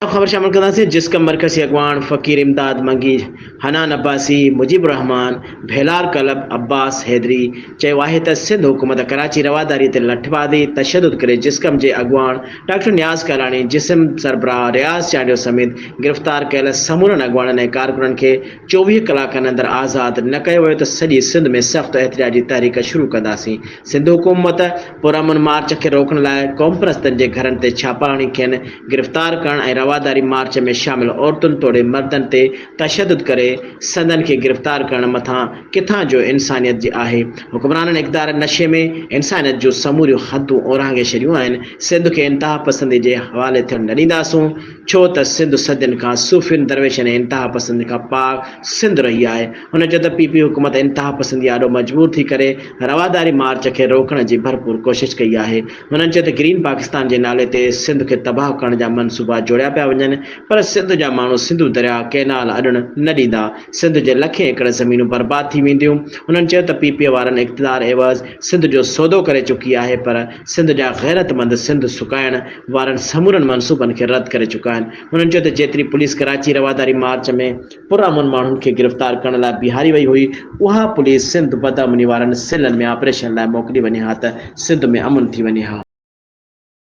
खबर शामिल कंदासीं। जिसका मरकज़ी अगवान फ़कीर इमदाद मंगी, हनान अब्बासी, मुजीबुर रहमान, भेलार कलब, अब्बास हैदरी चयो आहे त सिंध हुकूमत कराची रवादारी ते लठबादी तशद्दुद करे जिस्कम जे अगवान डॉक्टर नियाज़ कालानी, जिस्म सरबराह रियाज़ चांडियो समेत गिरफ़्तार कयल समूरनि अगवाननि ऐं कारकुननि खे 24 कलाकनि अंदरि आज़ाद न कयो वियो त सॼी सिंध में सख़्तु एहतिजाजी तहरीक शुरू कंदासीं। सिंध हुकूमत पुरअमन मार्च खे रोकण लाइ क़ौम परस्तनि जे घरनि ते छापा हणी खेनि गिरफ़्तार करण ऐं रवादारी मार्च में शामिल औरतुनि तोड़े मर्दनि ते तशद्दुद करे संदन खे गिरफ़्तार करण मथां किथां जो इंसानियत जी आहे। हुक्मराननि इक़्तिदार नशे में इंसानियत जो समूरियूं हदूं ओरांगे छॾियूं आहिनि। सिंध खे इंतिहा पसंदी जे हवाले थियण न ॾींदासूं, छो त सिंध सदियुनि खां सूफ़ियुनि दरवेशनि ऐं इंतिहा पसंदी खां पाक सिंध रही आहे। हुन चयो त पीपी हुकूमत इंतिहा पसंदी आॾो मजबूर थी करे रवादारी मार्च खे रोकण जी भरपूर कोशिशि कई आहे। हुननि चयो त ग्रीन पाकिस्तान जे नाले ते सिंध खे तबाह करण जा मनसूबा जोड़िया पिया वञनि, पर सिंध जा माण्हू सिंधु दरिया कैनाल अॾण न ॾींदा। सिंध जे लखे एकड़ ज़मीनूं बर्बाद थी वेंदियूं। हुननि चयो त पीपीए वारनि इक़्तिदार एवज़ सिंध जो सौदो करे चुकी आहे, पर सिंध जा गैरतमंद सिंध सुकाइण वारनि समूरनि मनसूबनि खे रद्द करे चुका आहिनि। हुननि चयो त जेतिरी पुलिस कराची रवादारी मार्च में पुरअमन माण्हुनि खे गिरफ़्तार करण लाइ बीहारी वई हुई, उहा पुलिस सिंध बदअमनी वारनि सिलनि में ऑपरेशन लाइ मोकिली वञे हा त सिंध में अमन थी वञे हा।